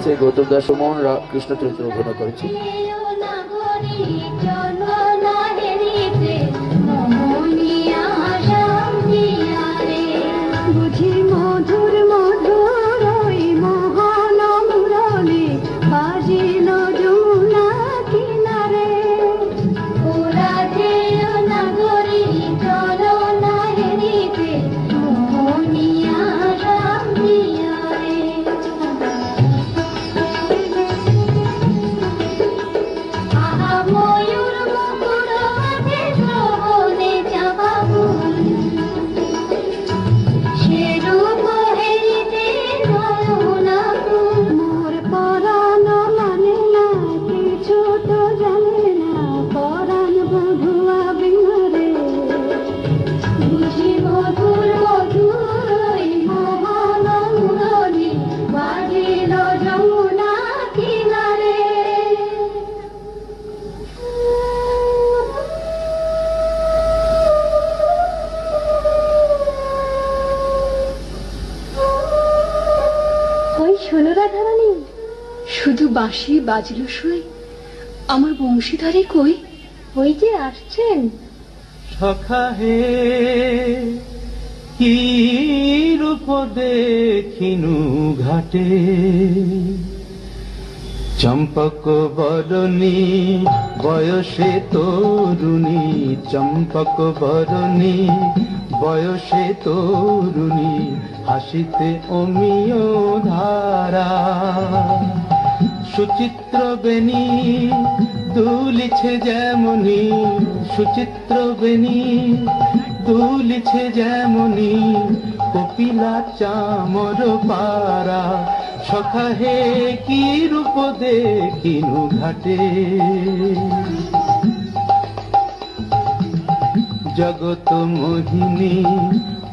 গেয়েছে গৌতম দাস সুমন, কৃষ্ণ চরিত্র অভিনয় করেছে। শুধু বাঁশি বাজলো সই, আমার বংশীধারী কই? ওই যে আসছেন। সখা হে কি রূপ দেখিনু ঘাটে, চম্পক বরণী বয়সে তরুণী, চম্পক বরণী বয়সে তরুণী, হাসিতে অমিয় ধারা। সুচিত্র বেণী দুলিছে যেমনি, সুচিত্র বেণী দুলিছে যেমনি, কপিলা চামর পারা। সখা হে কি রূপ দেখিনু ঘাটে, জগত মোহিনী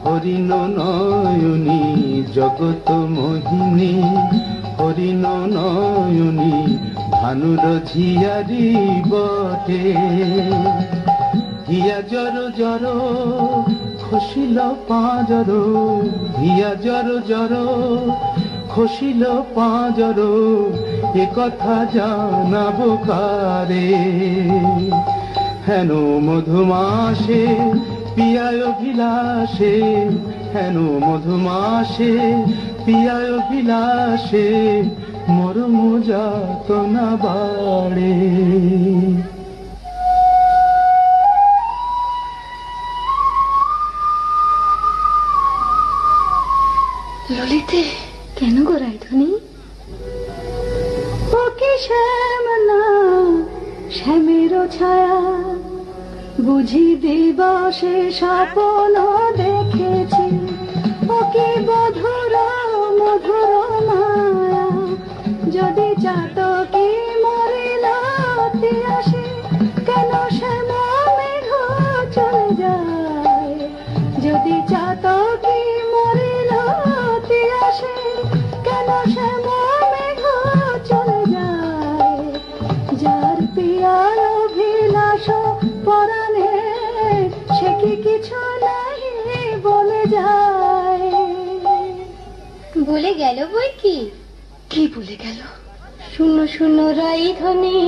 হরিণ নয়নী, জগত মোহিনী হরিণ নয়নী, ভানুর ঝিয়ারি বটে। হিয়া জর জর খসিল পাঁজর, হিয়া জর জর খসিল পাঁজর, এ কথা জানাবো কারে। হেন মধুমাসে পিয়ায় বিলাসে, হেন মধুমাসে পিয়ায় বিলাসে, মরম যাতনা বাড়ে। ললিতে কেন গো রায়ধনী? ওকে শ্যামলা শ্যামের ছায়া, বুঝি দিবসে স্বপ্ন দেখেছি, ওকে মধুর মধুর মায়া। যদি চাতকি মরিলাতে আসে, কেন শ্যামা মেঘ চলে যায়? যদি চাতকি মরিলাতে আসে, কেন শ্যামা মেঘ চলে যায়? যার পিয়ার অভিলাষ পরাণে, সে কি কিছু নাই বলে যায়? বলে গেল বই কি? কি বলে গেল? শূন্য শূন্য রায়ধনী,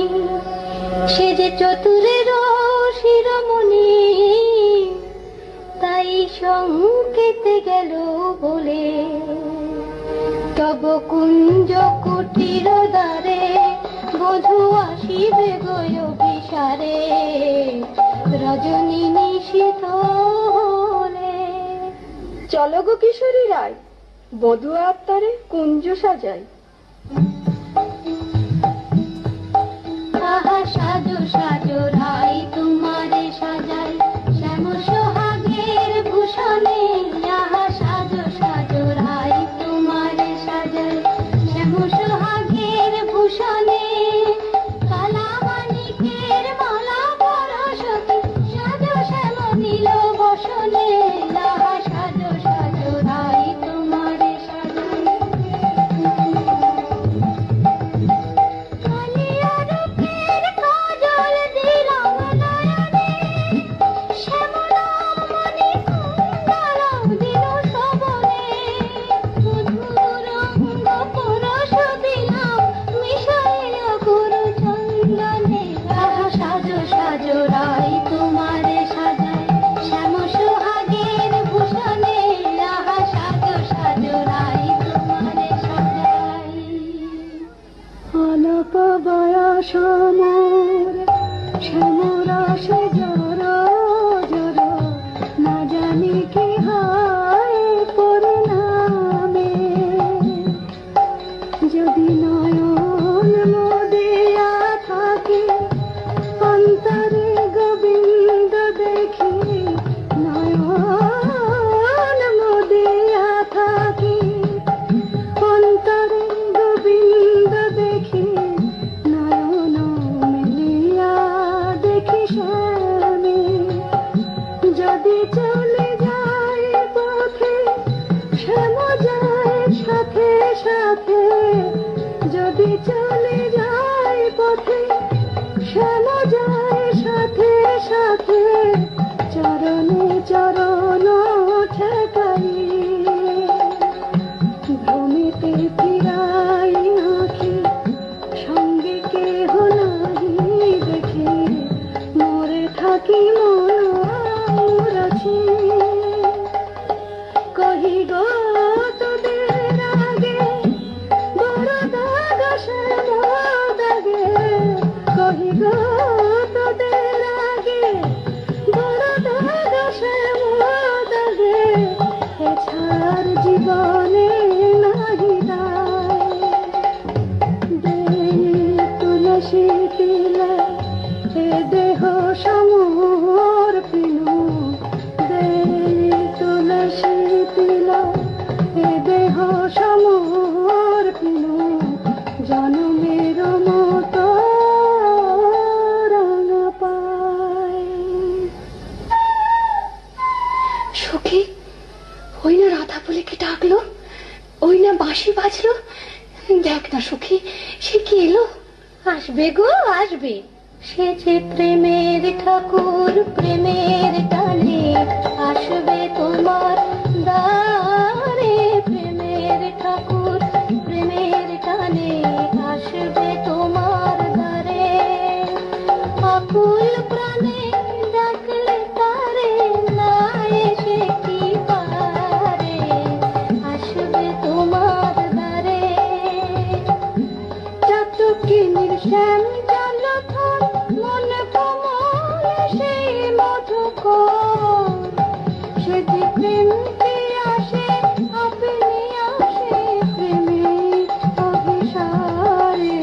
সে যে চতুরের শিরোমণি, তাই সংকেতে গেল বলে। তব কুঞ্জ কুটির দ্বারে বধূ আসিবে গয় বিসারে, রজনী নিশীথ হলে। চলো গো কিশোরী রায়, বধূ আত্মারে কুঞ্জ সাজাই। আহা সাজো সাজো রাই তোমারে সাজাই, শ্যাম সোহাগের ভূষণে। আহা সাজো সাজো রাই তোমারে সাজাই, শ্যাম সোহাগের ভূষণে। কালা মানিকের মালা পরশতে, সাজো শ্যাম নীল বসনে। আহা সাজো সাজো রাই তোমারে সাজাই। কালিয়া রূপের কাজল দিলাম না, সখী, ওই না রাধা বলে কে ডাকলো, ওই না বাঁশি বাজলো। দেখ না সখী, সে কি এলো। আসবে গো আসবে, সে যে প্রেমের ঠাকুর, প্রেমের টানে আসবে তোমার দ্বারে। প্রেমের ঠাকুর, প্রেমের টানে আসবে তোমার দ্বারে। আকুল প্রাণে ডাকলে তারে, না এসে কি পারে, আসবে তোমার দ্বারে। চাতকিনীর শ্যাম জলধর, মন কমল সেই মধুকর। সে যে প্রেম আসে, আপনি আসে প্রেমের অভিসারে,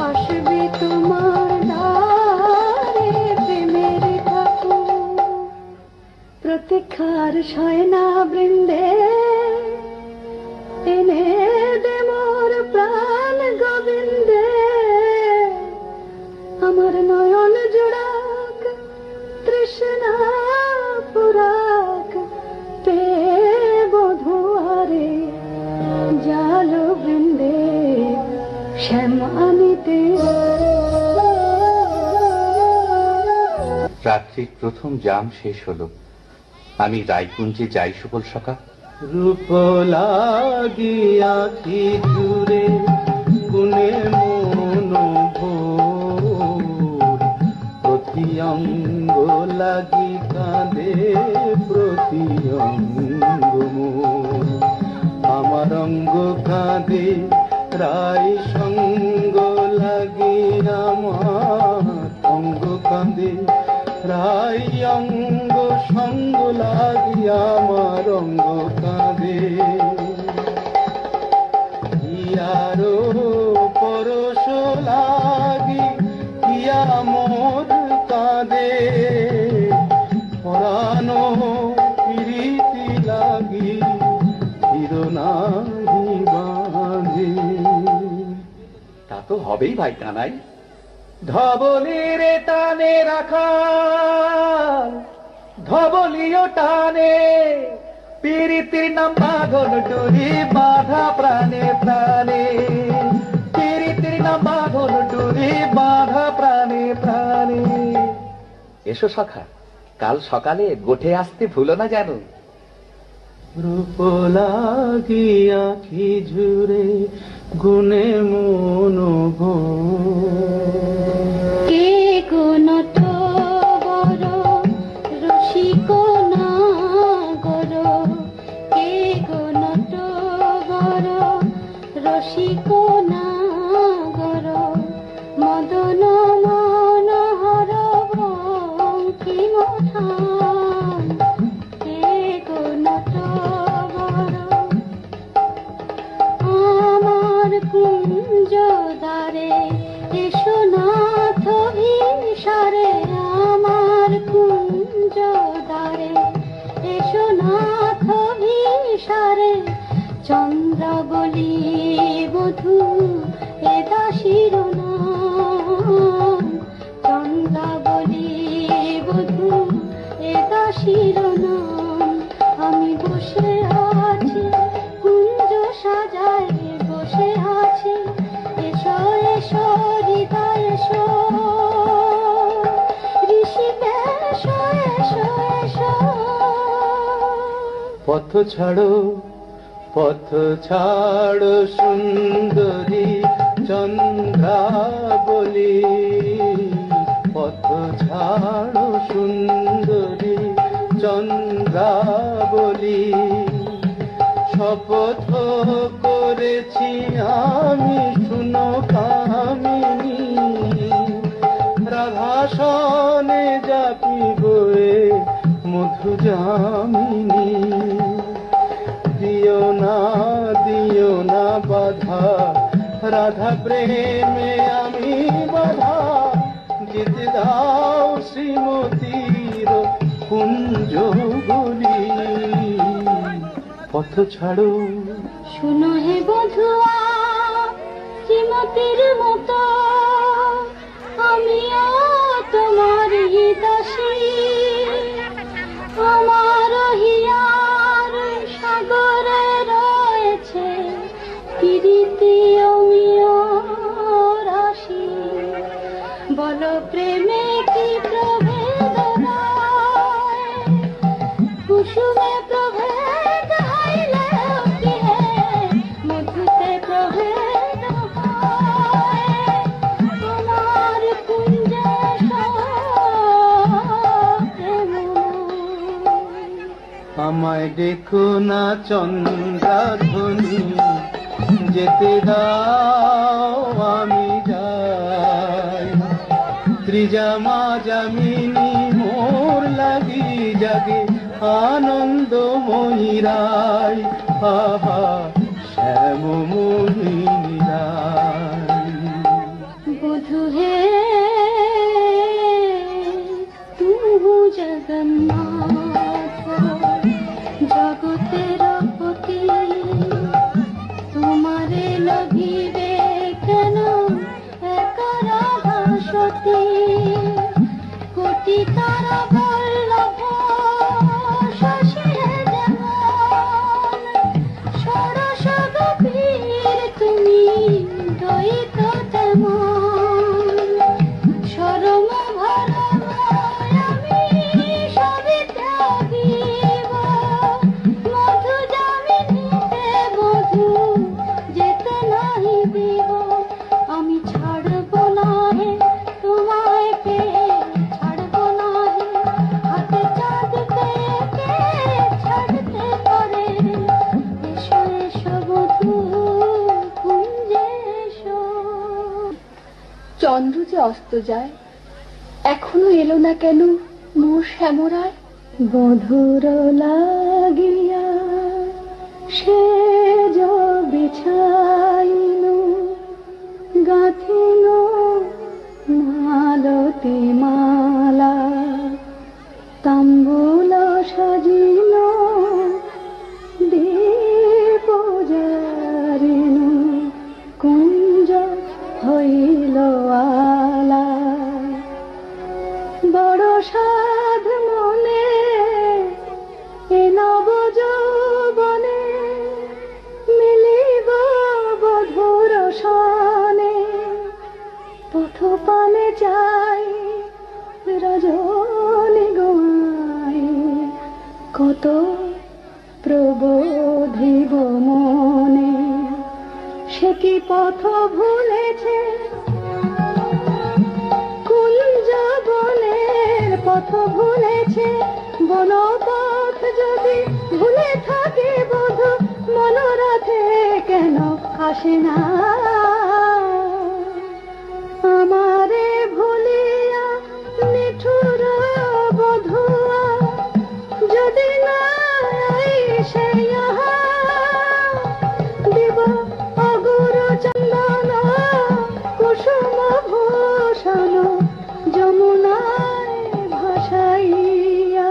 আসবে তোমার দ্বারে। প্রেমের ঠাকুর প্রতীক্ষার শয়না বৃন্দে, এনে দে মোর প্রাণ গোবিন্দে। আমার নয়ন জোড়াক, তৃষ্ণা পুরাক, পে বধুয়ারে জাল বৃন্দে শ্যাম আনিতে। রাত্রির প্রথম জাম শেষ হলো। আমি রায়কুঞ্জে যাই সুবল সখা। রূপ লাগিয়া কি জুড়ে গুণে মন ভোর। প্রতি অঙ্গ লাগি কাঁদে, প্রতি অঙ্গ মোর। আমার অঙ্গ কাঁদে, রায় সঙ্গ লাগি আমার অঙ্গ কাঁদে। রায় অঙ্গ সঙ্গ লাগি আমার অঙ্গ কাঁদে। ইয়ারো পরশ লাগি ইয়া মোর কাঁদে। পরানো প্রীতি লাগি চিরনাহি বাঁধে। তা তো হবেই ভাই কানাই। ধবলির টানে রাখাল, ধবলিও টানে। পীড়িতির নাম বাঁধন ডুরি, বাঁধা প্রাণে প্রাণে। পীড়িতির নাম বাঁধন ডুরি, বাঁধা প্রাণে প্রাণে। এসো সখা, কাল সকালে গোঠে আসতে ভুলো না যেন। রূপ লাগিয়া কি ঝুরে গুণে মন ভোর। কে গো নটবর রসিক নাগর, কে গো নটবর রসিক নাগর। মদন মনোহর বঙ্কিম ধাম, কে গো নটবর। আমার কুঞ্জ দ্বারে এসো নাথ ভিসারে। আমার কুঞ্জ দ্বারে এসো নাথ ভিসারে। চন্দ্রাবলী বধূ এ দাসীর নাম। চন্দ্রাবলী বধূ এ দাসীর নাম। আমি বসে আছি কুঞ্জ সাজায়, বসে আছি। এসো এসো হৃদয় এসো, ঋষিকেশ এসো এসো। পথ ছাড়ো, পথ ছাড়ো সুন্দরী চন্দ্রাবলী। পথ ছাড়ো সুন্দরী চন্দ্রাবলী। শপথ করেছি আমি শুনো কামিনী। রাধাসনে যাপিব এ মধু যামিনী। দিও না বাধা, রাধা প্রেমে আমি বাধা। যেতে দাও শ্রীমতীর কুঞ্জ গলি। পথ ছাড়ো, শুনো হে বধুয়া শ্রীমতীর মতো, আমিও তোমার দাসী। আমার হিয়া প্রভেদ হইলেও কি হে মধুতে প্রভেদ হয় তোমার কুঞ্জে আমায় দেখো না চন্দ্রধ্বনি যেতে দাও আমি যাই ত্রিজামা জামিনী মোর লাগি জাগে আনন্দ মহিরাই আহা শ্যাম মোহিনীরাই বধূ হে তুহু জগন্নাথ জগতের পতি তোমারে লভিবে কেন একা রাধা সতী কোটি তারা বল্লভ শশীরে যেমন ষোড়শ গোপীর তুমি দ্বৈত তেমন শরম ভরম আমি সবে ত্যাগিব মধু জামিনীতে বধূ যেতে নাহি দিব আমি ছাড়ব না হে তোমায় পেয়ে ছাড়ব না হে হাতে চাঁদ পেয়ে কে ছাড়তে পারে এসো এসো বধূ কুঞ্জে এসো চন্দ্র যে অস্ত যায় এখনো এলো না কেন মোর শ্যামরায় বধুর লাগিয়া সে বিছাইল গাথিল মালতী মালা তাম্বুল সাজিল দীপ জারিল কুঞ্জ হইল আলা বড় সাধ মনে এ নব যৌবনে মিলিব বধুর সনে পথ পানে যাই রজনী গোয়াই কত প্রবোধিব মনে সে কি পথ ভুলেছে কুঞ্জ বনের পথ ভুলেছে বনপথ যদি ভুলে থাকে বধূ মনোরথে কেন আসে না আমারে ভুলিয়া নিঠুর বধুয়া যদি না আইসে ইহা দিব অগুর চন্দন কুসুম ভূষণ যমুনায় ভাসাইয়া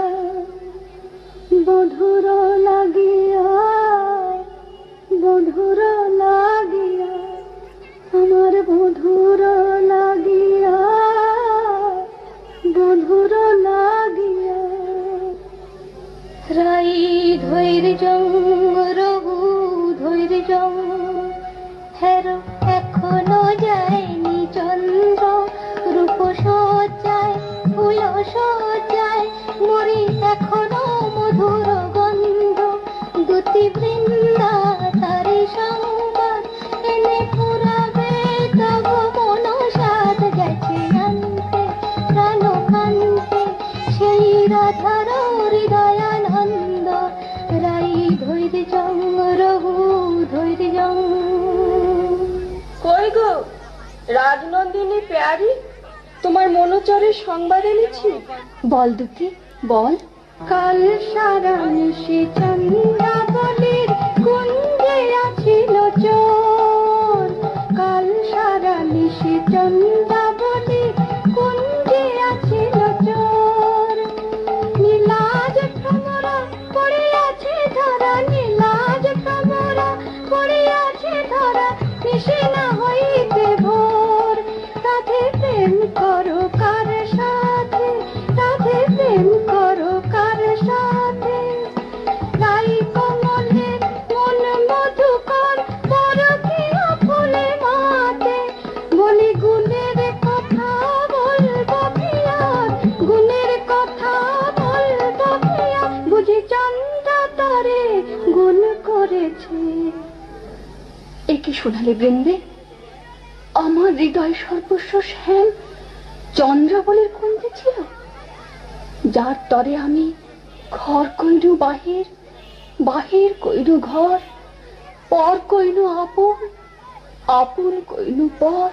বধুর লাগিয়া আমার বধুর লাগিয়া রাই ধৈর্য রঘু ধৈর্য হের এখনো যায়নি চন্দ্র রূপ সজ্জায় ফুল সজ্জায় মরি এখনো মধুর গন্ধ দুতি বৃন্দা তারি সংবাদ এনে পুরাবে তব মন সাধ গেছে আনতে প্রাণ কান্তে সেই রাধার হৃদয়ানন্দ রাই ধৈর্য রঘু ধৈর্য কই গো রাজনন্দিনী পেয়ারি তোমার মনোচরের সংবাদ এনেছি বল দুটি বল কাল সারা নিশি চন্দ্রাবলীর কুঞ্জে আছিল চোর কাল সারা নিশি চন্দ্রাবলীর কুঞ্জে আছিল চোর নীলাজ ভ্রমরা পড়িয়াছে ধরা নীলাজ ভ্রমরা পড়িয়াছে ধরা নিশি না হইতে ভোর তাতে প্রেম করো কার সাথে তাতে প্রেম করো কার সাথে রাই তারে গুণ করেছে। একে শোনালে বৃন্দে, আমার হৃদয় সর্বস্ব শ্যাম চন্দ্রাবলীর কুঞ্জে ছিল, যার তরে আমি ঘর কইনু বাহির, বাহির কইনু ঘর, পর কইনু আপন, আপন কইনু পর।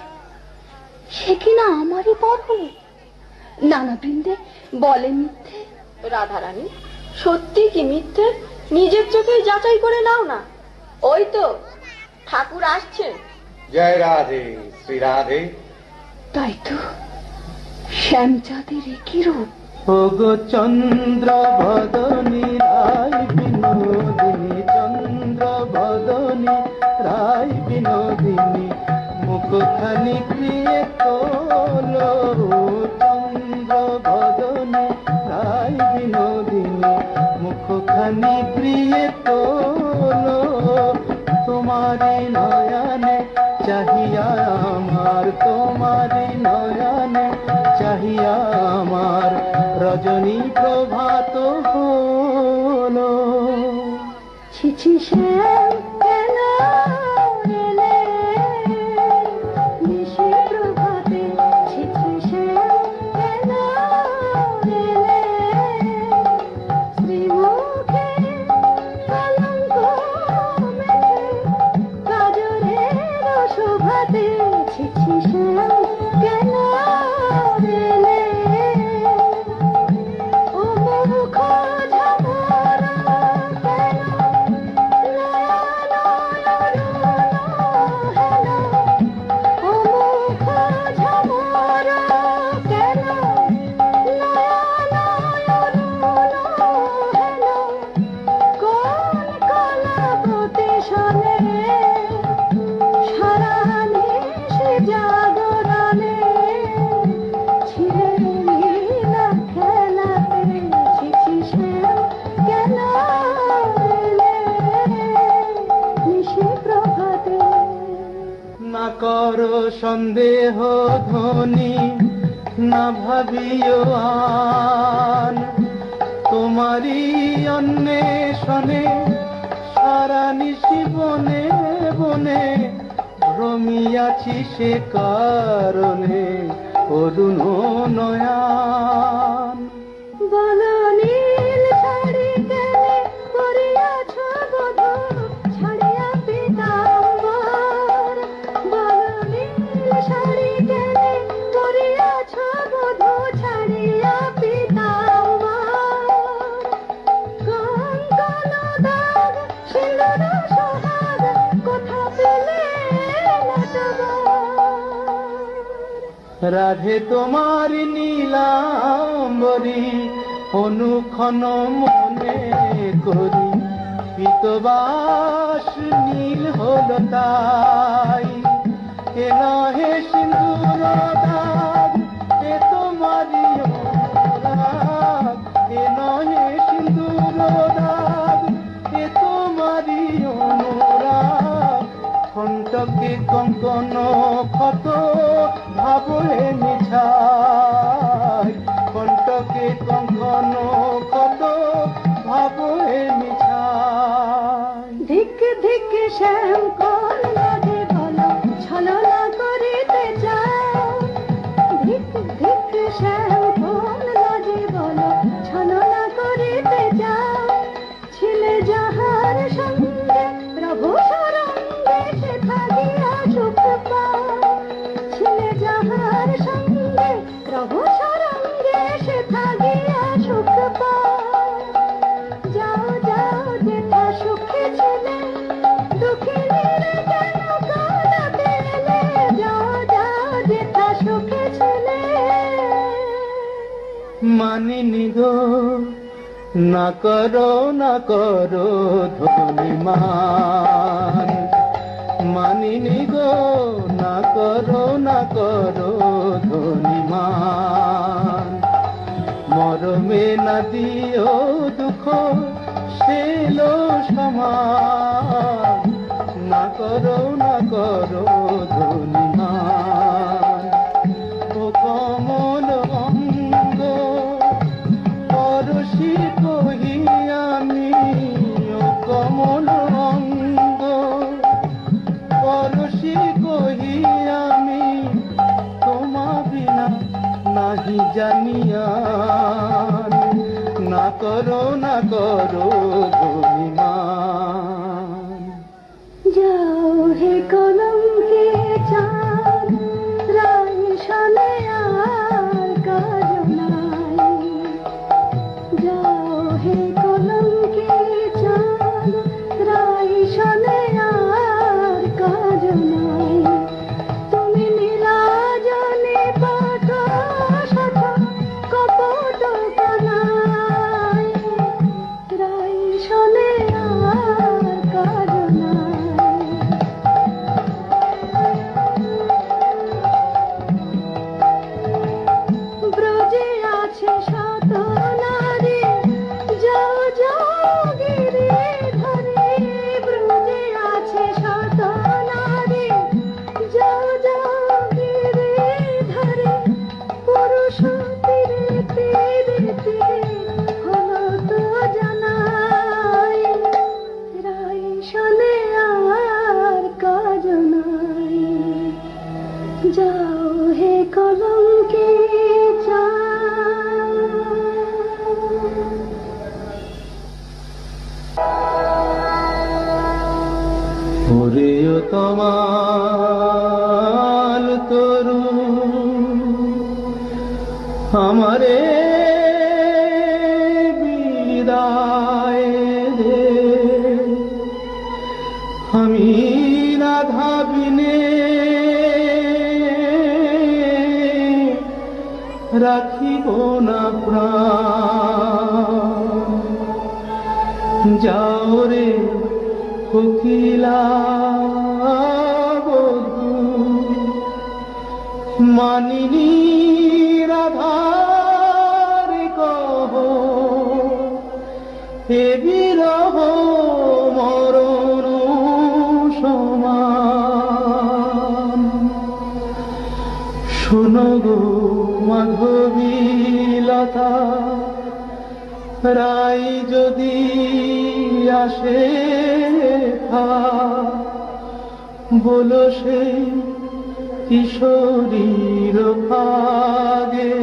সে কিনা আমারই পর হলো। নানা বৃন্দে বলে মিথ্যে। রাধারানী, সত্যি কি মিথ্যে নিজের চোখে যাচাই করে নাও না। ওই তো ঠাকুর আসছেন। জয় রাধে, শ্রী রাধে। তাই তো, শ্যামচাঁদের একই রূপ। ওগো চন্দ্র বদনী রায় বিনোদিনী, চন্দ্র বদনী রায় বিনোদিনী, মুখখানি প্রিয়ে তোলো। চন্দ্র বদনী রায় বিনোদিনী, মুখখানি প্রিয়ে তোলো। তোমারি নয়নে চাহিয়া আমার, তোমারি নয়নে চাহিয়া আমার, রজনী প্রভাত হলো। ছিছি শ্যাম কেন এলে নিশি প্রভাতে, ছিছি শ্যাম কেন এলে শ্রীমুখে কলঙ্ক মেখে কাজলের শোভাতে, ছিছি শ্যাম কেন এলে ও মুখ ঝামরা কেন না করো সন্দেহ ধ্বনি, না ভাবিও আন, তোমারই অন্বেষণে সারা নিশি বনে বনে ভ্রমিয়াছি, সে কারণে অরুণ নয়ান। বলনীল শাড়ি কেনে পরিয়াছ বধূ, ছাড়িয়া পীতাম্বর। বলনীল শাড়ি কেনে পরিয়াছ বধূ, ছাড়িয়া পীতাম্বর। কঙ্কণ দাগ সিঁদুর সোহাগ কোথা পেলে নটবর। রাধে তোমার নীলাম্বরী অনুক্ষণ মনে করি, পীতবাস নীল হল তাই। এ নহে সিঁদুর দাগ, এ তোমারই অনুরাগ। এ নহে সিঁদুর দাগ, এ তোমারই অনুরাগ। কণ্ঠকে কঙ্কন ক্ষত ভাবলে মিছাই, কণ্ঠকে কঙ্কন ক্ষত ভাবলে মিছাই। ধিক ধিক শ্যাম কোন লাগে বলো, ছলনা করিতে চাও। ধিক ধিক শ্যাম কোন লাগে বলো, ছলনা করিতে চাও। ছিলে যাহার সঙ্গে প্রভু সরঙ্গে, সে থাকিয়া সুখ পাও। ছিলে যাহার সঙ্গে প্রভু সরঙ্গে, সে থাকিয়া সুখ পাও। যাও যাও যেথা সুখে ছিলে, দুঃখিনীরে কেন কাঁদাতে এলে। যাও যাও যেথা সুখে ছিলে। মানিনি গো, না করো না করো ধনিমান। মানিনি গো, না করো না করো ধনিমান। মরমে না দিও দুঃখ সেলো সমান, না করো না করো ধনিমান। ও কমল অঙ্গ পরশি কহি আমি, ওরেও তোমার তরু আমারে বিদায় দে, আমি রাধা বিনে রাখিব না প্রাণ। যাও রে কোকিলা বধূ, মানিনী রাধার কহ, হে বিরহ মরণ সমান। শোনো গো মাধবী লতা, রাই যদি আসে বলো সে কিশোরীর ভাগে,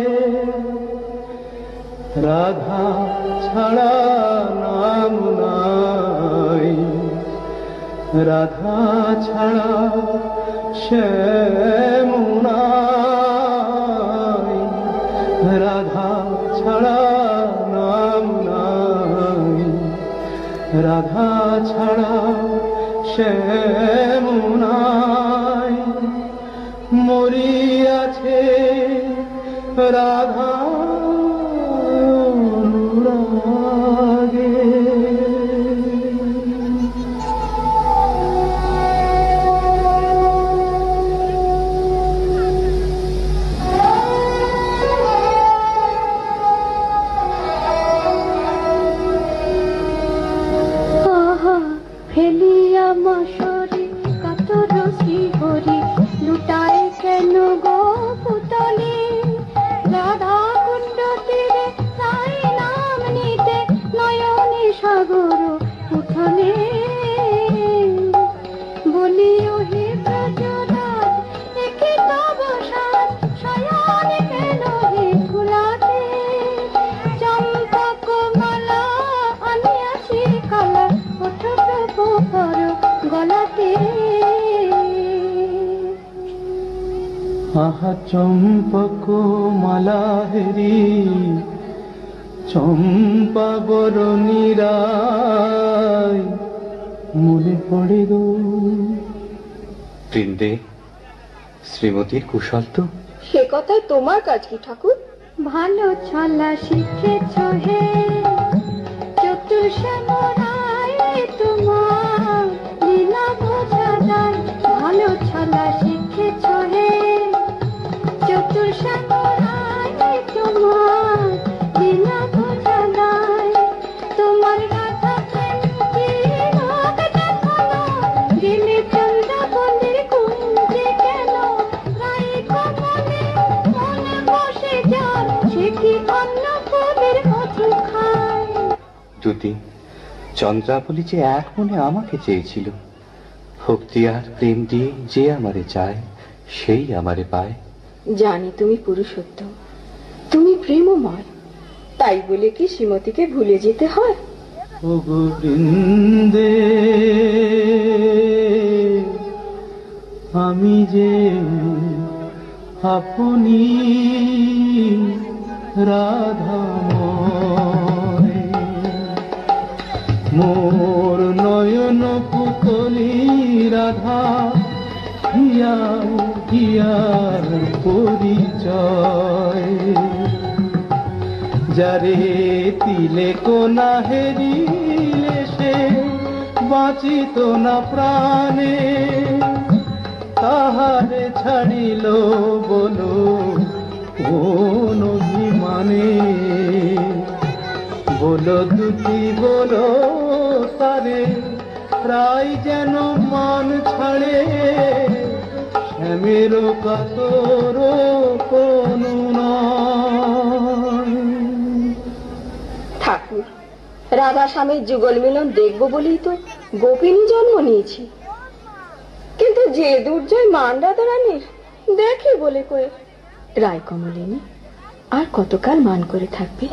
রাধা ছাড়া নাম নাই, রাধা ছাড়া শ্যাম নাই, রাধা ছাড়া নাম নাই, রাধা ছাড়া শ্যাম নাই। মরিয়াছে রাধা অনুরাগে। ফেলিয়া মশরে কাতর শ্রীহরি, লুটায় কেন গো পুতলে? রাধা কুণ্ড তীরে তাই নাম নিতে, নয়নে সাগর উঠলে। বলিও হে ব্রজরাজ, একে তব সাজ, শয়নে কেন হে ফুলাতে? চম্পক মালা আনিয়াছি কালা, ওঠ প্রভু গলাতে। আহা চম্পক মালা হেরি, চম্পা বরণী রায়, মনে পড়ে গো। বৃন্দে, শ্রীমতীর কুশল তো? সে কথায় তোমার কাজ কি ঠাকুর? ভালো ছলা শিখেছ হে চতুর শ্যামরায়, তোমার লীলা বোঝা যায়। ভালো ছলা শিখেছ হে চতুর শ্যামরায়, তোমার লীলা বোঝা যায়। তোমার রাধা প্রেম কি রোগ দেখালো, গেলে চন্দ্রাবলীর কুঞ্জে কেন? রাই কমলে মনে বসে যার, সে কি অন্য ফুলের মধু খায়? যদি চন্দ্রাবলী যে এক মনে আমাকে চেয়েছিল, ভক্তি আর প্রেম দিয়ে যে আমারে চায়, সেই আমারে পায়। জানি তুমি পুরুষোত্তম, তুমি প্রেমময়, তাই বলে কি শ্রীমতীকে ভুলে যেতে হয়? ও গো বৃন্দে, আমি যে আপনি রাধাময়, মোর নয়ন পুতলি রাধা, হিয়ার হিয়ার পরিচয়। যারে তিলে কোনা হেরিলে, সে বাঁচিত না প্রাণে, তাহারে ছাড়িল বলো কোন অভিমানে। বলো দুটি বলো তারে, প্রায় যেন মান ছাড়ে, শ্যামের কাতর কোনো নয়। ঠাকুর, রাধা স্বামীর যুগল মিলন দেখবো বলেই তো গোপিনী জন্ম নিয়েছি, কিন্তু যে দুর্জয় মান রাধা রানীর, দেখে বলে কয়ে রায় কমলিনী আর কতকাল মান করে থাকবে?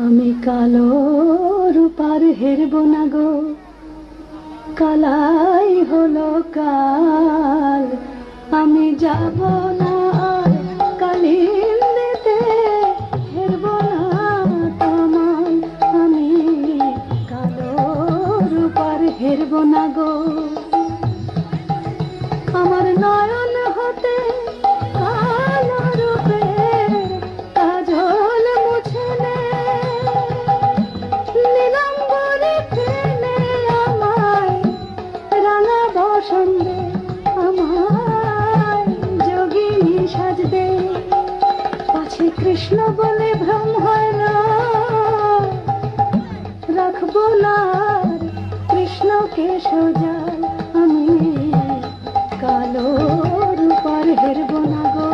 আমি কালো রূপার হেরব না গো, কালাই হলো কাল। আমি যাব না আর কালিন্দিতে, হেরব না তোমায়। আমি কালো রূপার হেরব না গো। আমার নয়ন হতে কালো রূপের কাজল মুছে নে, নীলাম্বরে ফেলে আমায় রাঙা বসন্তে, আমায় যোগিনী সাজবে। পাছে কৃষ্ণ বলে ভ্রম হয় না, রাখবো না কৃষ্ণকে সোজায়। আমি কালো রূপার হেরব না গো।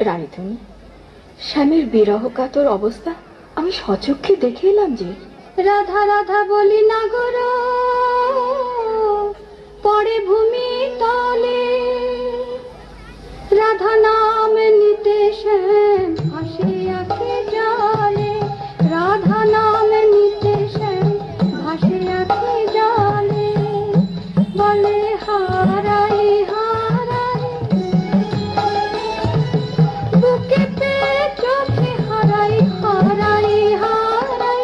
রানীধনী, স্বামীর বিরহ কাতর অবস্থা আমি সচক্ষে দেখে এলাম যে। রাধা রাধা বলি না গর, পড়ে ভূমি তলে। রাধা নাম নিতে শ্যাম ভাসে আঁখে জলে। রাধা নাম নিতে শ্যাম ভাসে আঁখে জলে। বলে হারাই হারাই বুকেতে, চোখে হারাই হারাই হারাই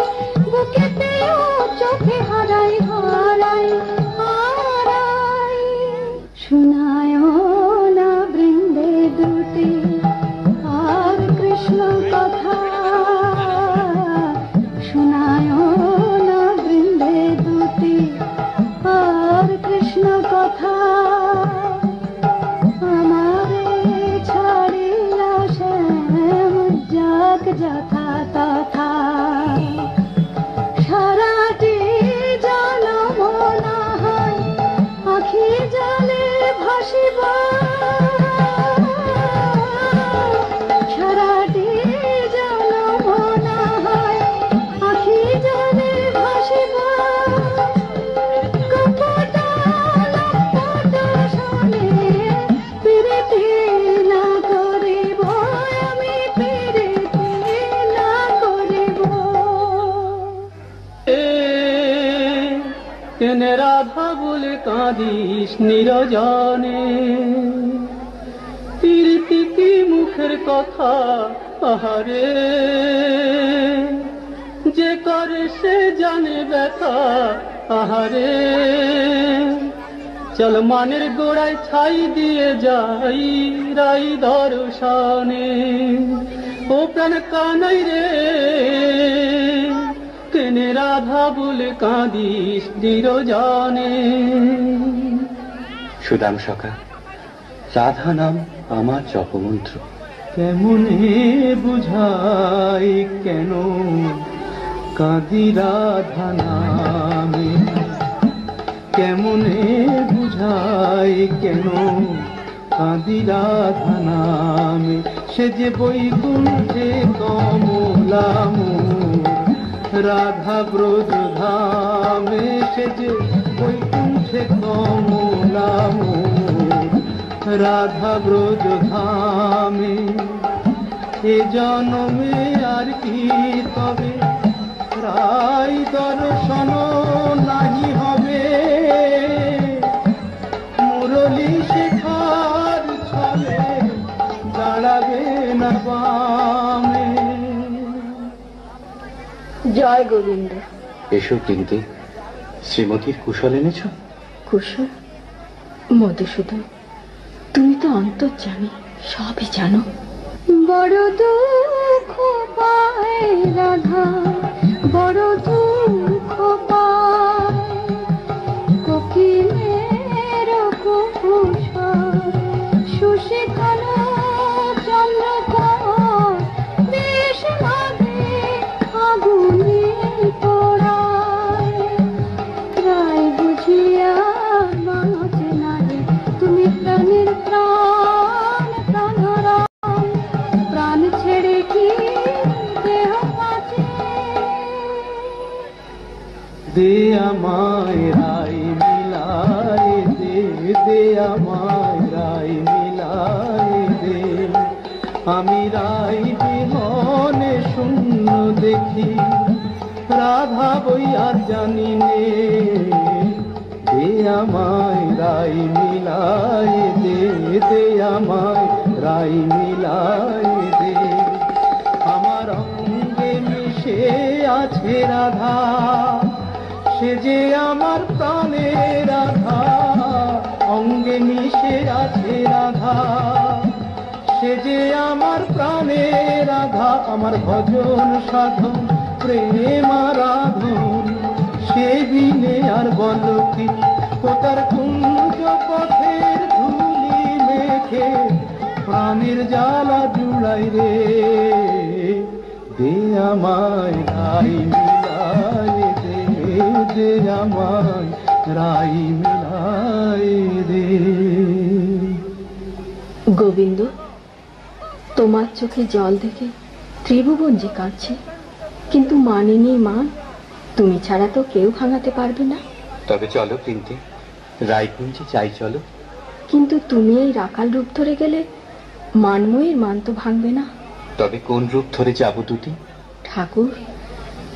বুকেতে, ও চোখে হারাই হারাই হারাই। শোনায় না বৃন্দে দুটি আর কৃষ্ণ কথা, শোনায় না বৃন্দে দুটি আর কৃষ্ণ কথা। আমারে ছাড়িয়া শ্যাম যাক যথা তথা। সারাটি জনম না হয় আখি জলে ভাসিব, সারাটি জনম না হয় আখি জলে ভাসিব। কপট লপট শোনে প্রীতি না করিব, আমি প্রীতি না করিব। কেনে রাধা বলে কাঁদিস নিরজনে, প্রীতি কি মুখের কথা আহারে। যে করে সে জানে ব্যথা আহারে। চল মানের গোড়ায় ছাই দিয়ে যাই রাই দর্শনে। ও প্রাণ কানাই রে, কেনে রাধা বলে কাঁদিস নিরজনে। সুদাম সখা, রাধা নাম আমার জপমন্ত্র। কেমনে বুঝাই কেন কাঁদি রাধা নামে, কেমনে বুঝাই কেন কাঁদি রাধা নামে। সে যে বৈকুণ্ঠে কমলাম রাধা ব্রজ ধামে। সে যে বৈকুণ্ঠে কমলাম রাধা ব্রজ ধামে। এ জনমে আর কি তবে রাই দর্শন নাহি হবে। মুরলী শেখার ছলে দাঁড়াবে না বামে। জয় গোবিন্দ। এসো বৃন্দে, শ্রীমতীর কুশল এনেছ? কুশল? মধুসূদন, তুমি তো অন্তর্যামী, সবই জানো। বড় দুঃখ পায় রাধা, বড় দুঃখ পায়। কোকিলের কুকুর সুশীতল চন্দ্রকর, বেশ লাগে আগুনে পোড়ায়। রায় বুঝিয়া বাঁচে নাই তুমি প্রাণের প্রাণ প্রাণরাম। প্রাণ ছেড়ে কি দেহ বাঁচে? দে আমায় রাই মিলাই দে, দে আমায় রাই মিলাই দে। আমি রাই বিহনে শূন্য দেখি রাধা বই আর জানি নে, দে আমায় রাই মিলাই দে, দে আমায় রাই মিলাই দে। আমার অঙ্গে মিশে আছে রাধা, সে যে আমার প্রাণের রাধা। অঙ্গে মিশে আছে রাধা, সে যে আমার প্রাণের রাধা। আমার ভজন সাধন প্রেম আরাধন, সে বিনে আর বল কি। ও তার কুঞ্জ পথের ধুলি মেখে প্রাণের জ্বালা জুড়াই রে, দে আমায় রাই মিলাই দে, দে আমায় রাই মিলাই দে। গোবিন্দ, তোমার চোখে জল দেখে ত্রিভুবন যে কাঁদছে, কিন্তু মানিনি মান, তুমি ছাড়া তো কেউ ভাঙাতে পারবে না। তবে চলো প্রিন্তি, রায়কুঞ্জে চাই চলো। কিন্তু তুমি এই রাখাল রূপ ধরে গেলে মানময়ীর মান তো ভাঙবে না। তবে কোন রূপ ধরে যাব দুটি? ঠাকুর,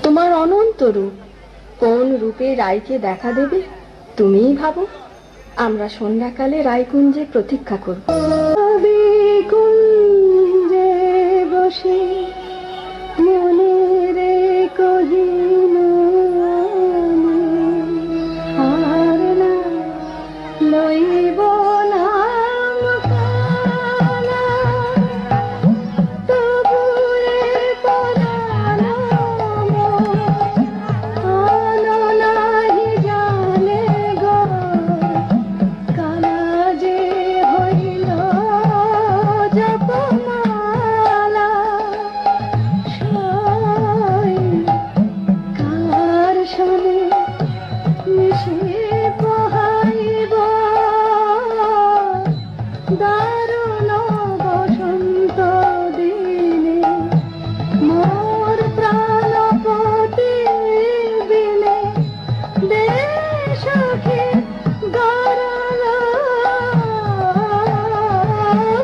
তোমার অনন্ত রূপ, কোন রূপে রায়কে দেখা দেবে তুমিই ভাবো। আমরা সন্ধ্যাকালে রায়কুঞ্জে প্রতীক্ষা করব। কুঞ্জে বসে মনে রে কহিল আর না লইব নাম কালা, তবুরে পরাণ আলো নাহি জানে গো, কালা যে হইল জপমালা। সই কার সনে মিশে পোহাইব, দারুণ বসন্ত দিনে মোর প্রাণপতি বিনে। দেশকে গরল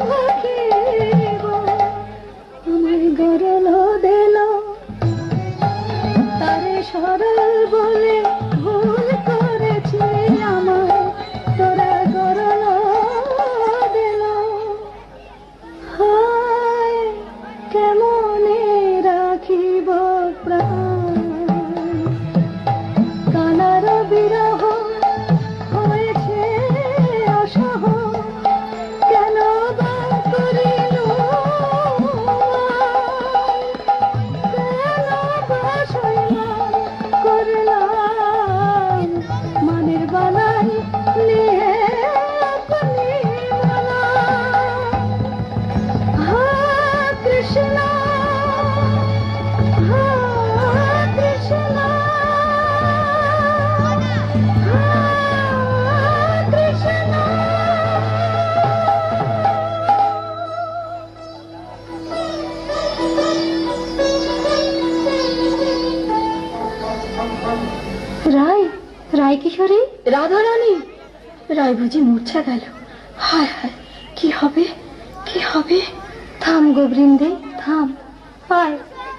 ভাখিব, আমায় গরল দিল তারে সরল বলে ভুল করেছি আমায় তোরা গরল দিল। হায় কেমনে রাখিব প্রাণ, কানার বিরহ হয়েছে অসহ, কেন বা করিল কেন বা সইলাম করলাম মানের বালাই নিয়ে আপনি মালা। হা কৃষ্ণ, হা কৃষ্ণ, হা কৃষ্ণ। রায়, রায় কিশোরী, রাধা রানী। রায় বুঝি মূর্ছা গেল। হায় হায়, কি হবে, কি হবে। থাম গোবৃন্দে থাম, আয়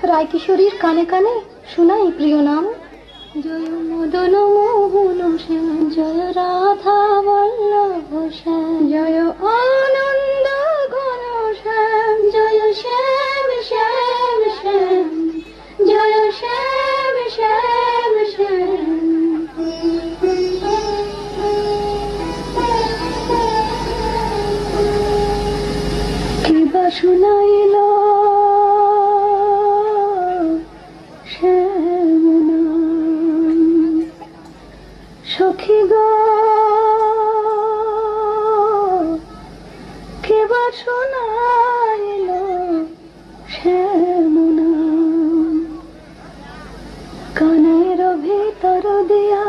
রায় কিশোরীর কানে কানে শোনাই প্রিয় নাম। জয় মদন মোহন শ্যাম, জয় রাধা বল্লভ শ্যাম, জয় আনন্দ ঘন শ্যাম, জয় শ্যাম শ্যাম শ্যাম, জয় শ্যাম শ্যাম শ্যাম। কিবা শুনাইল শ্যাম নাম, সখী গো কিবা শুনাইল শ্যাম নাম। কানের ভিতর দিয়া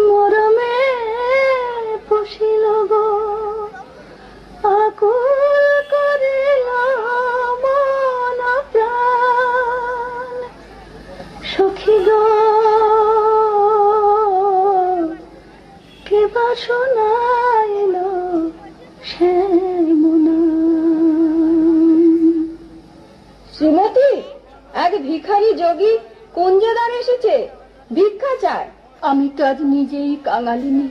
মরমে পুষিল গো, আকুল করিল মন প্রাণ। সখী গো কিবা শোনাইল শ্যাম নাম। শ্রীমতী, এক ভিখারি যোগী কুঞ্জদার এসেছে, ভিক্ষা চায়। আমি তো আজ নিজেই কাঙালিনী,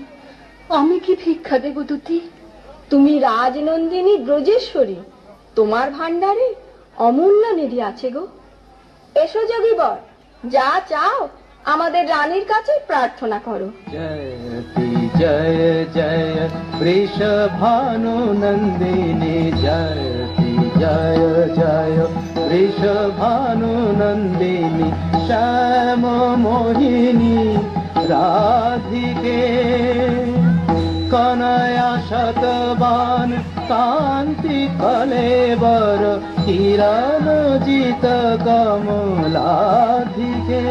আমি কি ভিক্ষা দেব দুটি? তুমি রাজনন্দিনী ব্রজেশ্বরী, তোমার ভান্ডারে অমূল্য নিধি আছে গো। এসো যোগী বর, যা চাও আমাদের রানীর কাছে প্রার্থনা করো। জয়তি জয় জয় বৃষভানু নন্দিনী, জয়তি জয় জয় বৃষভানু নন্দিনী, শ্যাম মোহিনী রাধিকে কনয়া শতবান কান্তি কলেবর, কিরণ জিত কমলাধিকে।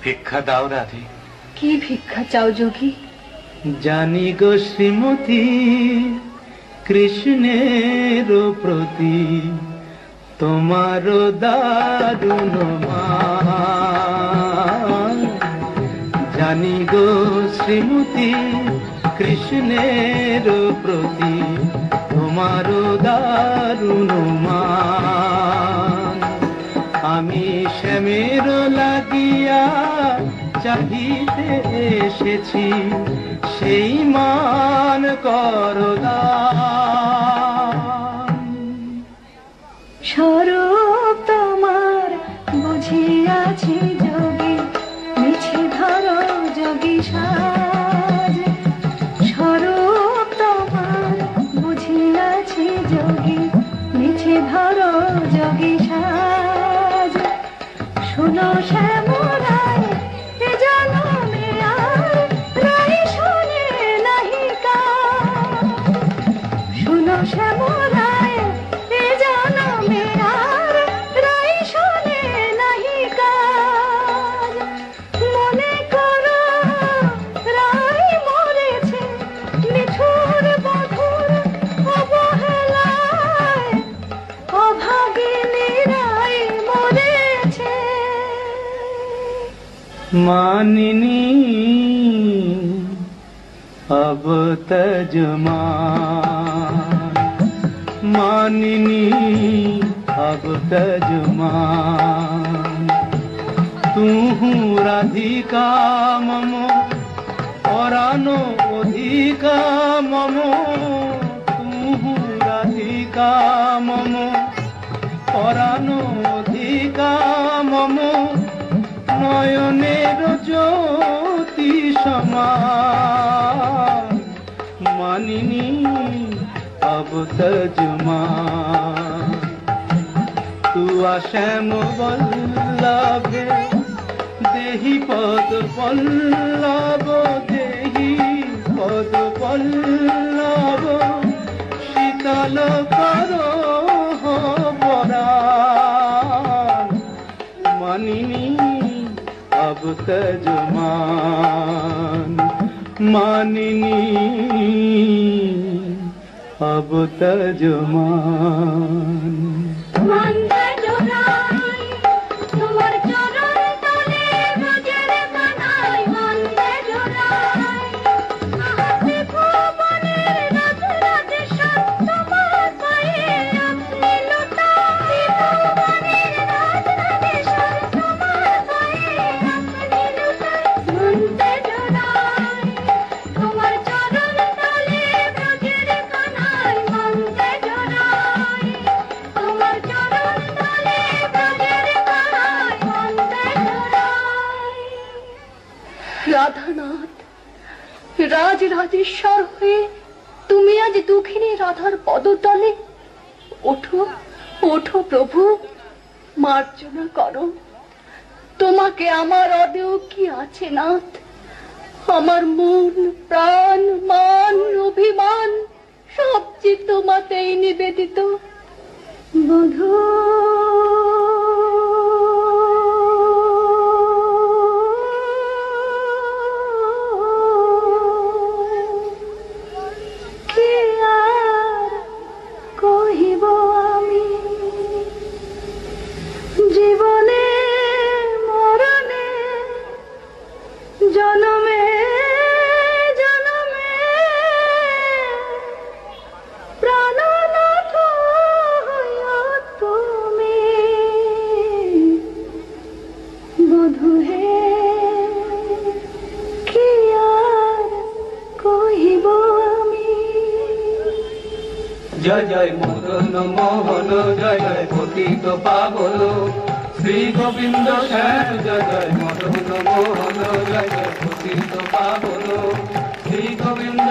ভিক্ষা দাও রাধে। কি ভিক্ষা চাও যোগী? জানি গো শ্রীমতী কৃষ্ণের প্রতি তোমার দারুণ মান। জানি গো শ্রীমতী কৃষ্ণের প্রতি তোমার দারুণ মান। আমি শ্যামের লাগিয়া চাহিতে এসেছি, সেই মান করদান। স্বরূপ তোমার বুঝিয়াছি যোগী, মিছে ধরো যোগী সাজ। স্বরূপ তোমার বুঝিয়াছি যোগী, মিছে ধরো যোগী সাজ। শুনো শ্যামরায় এ জনমে আর রাই শোনে নাহিকা। শুনো শ্যামরায় এ জনমে আর রাই শোনে নাহিকা। মনে করো রাই মরেছে নিঠুর বধুর অবহেলায়, অভাগিনী রাই মরেছে। मानिनी अब तजमान, मानिनी अब तजमान। तू राधिका ममो परानो अधिका ममो, तू राधिका ममो परानो अधिका ममो। নয়নের জ্যোতি সমান, মানিনী अब तजमान। तू শ্যাম বল্লভে দেহি পদ পল্লব, দেহি পদ পল্লব। শীতল করো বরান, মানিনী अब तजमान। मानिनी अब तजमान। রাধানাথ, রাজ রাজেশ্বর হয়ে তুমি আজ দুঃখিনী রাধার পদতলে। ওঠো ওঠো প্রভু, মার্জনা করো। তোমাকে আমার অদেও কি আছে নাথ? আমার মন প্রাণ মান অভিমান সব যে তোমাতেই নিবেদিত। বধূ কি আর কহিব আমি জীবনে মরণে জনমে জনমে প্রাণনাথ হইয়া তুমি বধূ হে কি আর কহিব আমি। জয় জয় মদন মোহন জয় জয় পতিত পাবন শ্রী গোবিন্দ শ্যাম জয় জয় মদন মোহন জয় জয় পতিত পাবন শ্রী গোবিন্দ